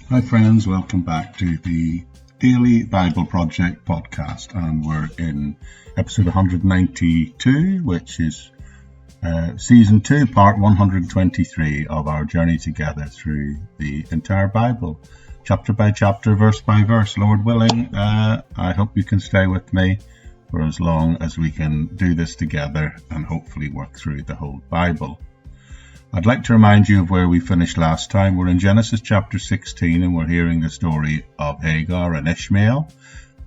Hi friends, welcome back to the Daily Bible Project podcast, and we're in episode 192, which is season 2, part 123 of our journey together through the entire Bible, chapter by chapter, verse by verse. Lord willing, I hope you can stay with me for as long as we can do this together and hopefully work through the whole Bible. I'd like to remind you of where we finished last time. We're in Genesis chapter 16 and we're hearing the story of Hagar and Ishmael,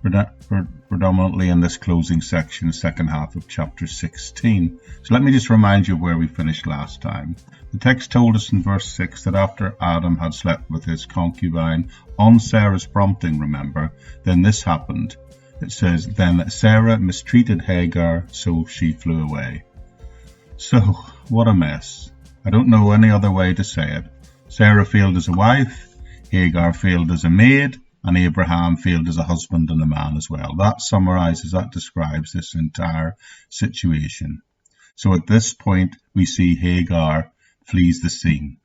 predominantly in this closing section, second half of chapter 16. So let me just remind you of where we finished last time. The text told us in verse 6 that after Adam had slept with his concubine, on Sarah's prompting, remember, then this happened. It says, then Sarah mistreated Hagar, so she flew away. So, what a mess. I don't know any other way to say it. Sarah failed as a wife, Hagar failed as a maid, and Abraham failed as a husband and a man as well. That describes this entire situation. So at this point, we see Hagar flees the scene.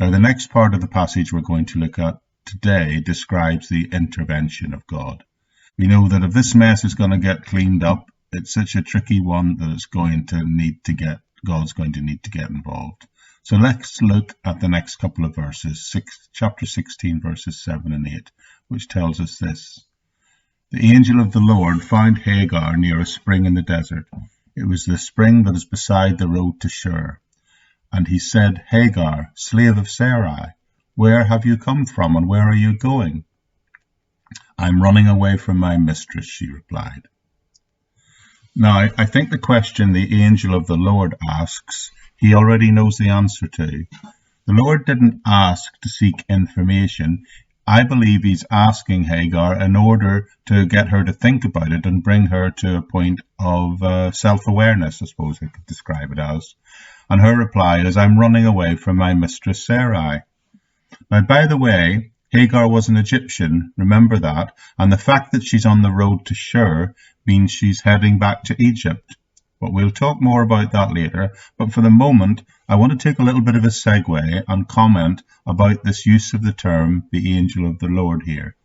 Now, the next part of the passage we're going to look at today describes the intervention of God. We know that if this mess is going to get cleaned up, it's such a tricky one that God's going to need to get involved. So let's look at the next couple of verses, chapter 16, verses 7 and 8, which tells us this. The angel of the Lord found Hagar near a spring in the desert. It was the spring that is beside the road to Shur. And he said, Hagar, slave of Sarai, where have you come from and where are you going? I'm running away from my mistress, she replied. Now, I think the question the angel of the Lord asks, he already knows the answer to. The Lord didn't ask to seek information. I believe he's asking Hagar in order to get her to think about it and bring her to a point of self-awareness, I suppose I could describe it as. And her reply is, I'm running away from my mistress Sarai. Now, by the way, Hagar was an Egyptian, remember that, and the fact that she's on the road to Shur means she's heading back to Egypt. But we'll talk more about that later. But for the moment, I want to take a little bit of a segue and comment about this use of the term, the angel of the Lord here.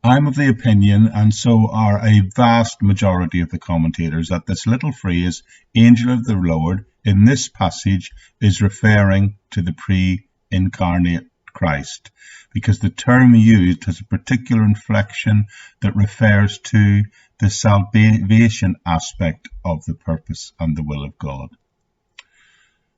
I'm of the opinion, and so are a vast majority of the commentators, that this little phrase, angel of the Lord, in this passage is referring to the pre-incarnate Christ, because the term used has a particular inflection that refers to the salvation aspect of the purpose and the will of God.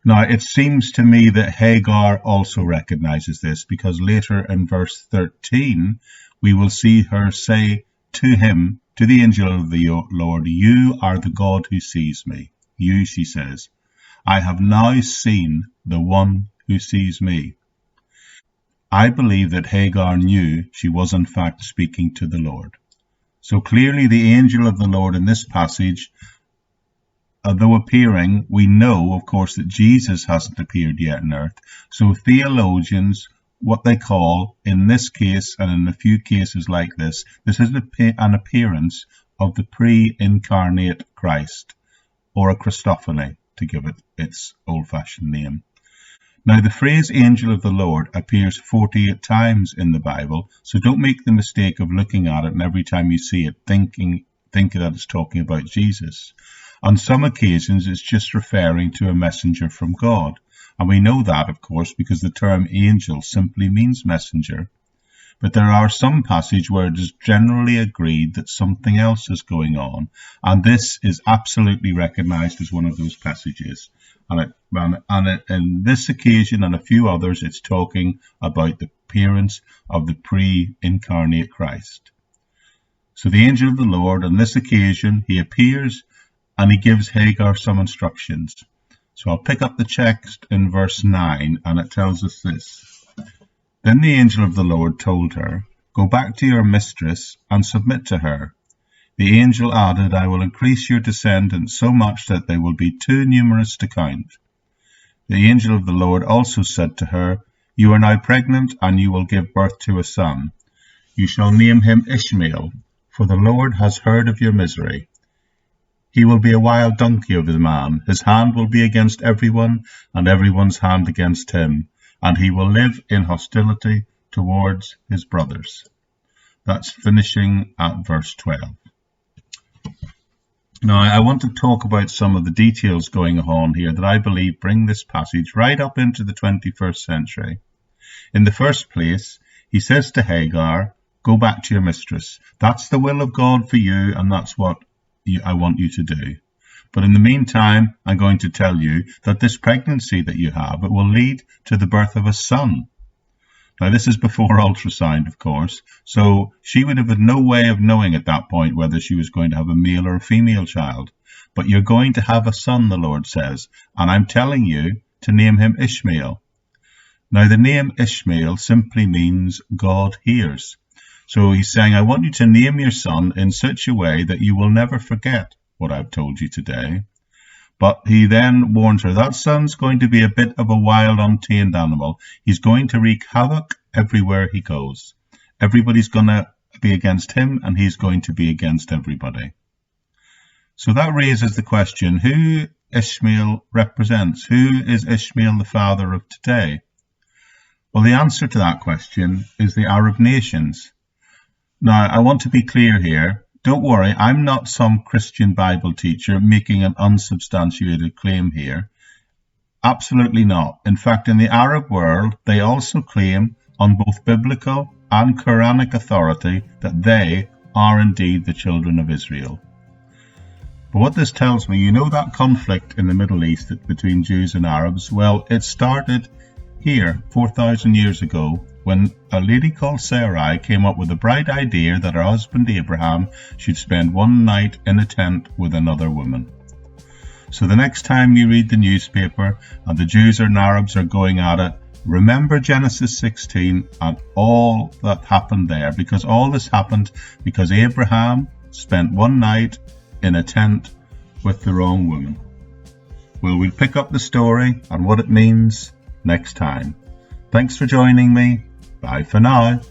Now, it seems to me that Hagar also recognizes this, because later in verse 13, we will see her say to him, to the angel of the Lord, you are the God who sees me. You, she says, I have now seen the one who sees me. I believe that Hagar knew she was in fact speaking to the Lord. So clearly the angel of the Lord in this passage, although appearing, we know, of course, that Jesus hasn't appeared yet on earth. So theologians, what they call, in this case and in a few cases like this is an appearance of the pre-incarnate Christ, or a Christophany, to give it its old-fashioned name. Now, the phrase angel of the Lord appears 48 times in the Bible, so don't make the mistake of looking at it and every time you see it thinking that it's talking about Jesus. On some occasions, it's just referring to a messenger from God. And we know that, of course, because the term angel simply means messenger. But there are some passages where it is generally agreed that something else is going on, and this is absolutely recognized as one of those passages. And in this occasion and a few others, it's talking about the appearance of the pre-incarnate Christ. So the angel of the Lord, on this occasion, he appears and he gives Hagar some instructions. So I'll pick up the text in verse 9, and it tells us this. Then the angel of the Lord told her, go back to your mistress and submit to her. The angel added, I will increase your descendants so much that they will be too numerous to count. The angel of the Lord also said to her, you are now pregnant, and you will give birth to a son. You shall name him Ishmael, for the Lord has heard of your misery. He will be a wild donkey of a man. His hand will be against everyone, and everyone's hand against him. And he will live in hostility towards his brothers. That's finishing at verse 12. Now, I want to talk about some of the details going on here that I believe bring this passage right up into the 21st century. In the first place, he says to Hagar, go back to your mistress. That's the will of God for you, and that's what I want you to do. But in the meantime, I'm going to tell you that this pregnancy that you have, it will lead to the birth of a son. Now, this is before ultrasound, of course, so she would have had no way of knowing at that point whether she was going to have a male or a female child. But you're going to have a son, the Lord says, and I'm telling you to name him Ishmael. Now, the name Ishmael simply means God hears. So he's saying, I want you to name your son in such a way that you will never forget what I've told you today. But he then warns her, that son's going to be a bit of a wild, untamed animal. He's going to wreak havoc everywhere he goes. Everybody's going to be against him, and he's going to be against everybody. So that raises the question, who Ishmael represents? Who is Ishmael the father of today? Well, the answer to that question is the Arab nations. Now, I want to be clear here. Don't worry, I'm not some Christian Bible teacher making an unsubstantiated claim here. Absolutely not. In fact, in the Arab world, they also claim on both biblical and Quranic authority that they are indeed the children of Israel. But what this tells me, you know that conflict in the Middle East between Jews and Arabs? Well, it started here 4,000 years ago when a lady called Sarai came up with a bright idea that her husband Abraham should spend one night in a tent with another woman. So the next time you read the newspaper and the Jews and Arabs are going at it, remember Genesis 16 and all that happened there, because all this happened because Abraham spent one night in a tent with the wrong woman. Well, we'll pick up the story and what it means next time. Thanks for joining me. Bye for now.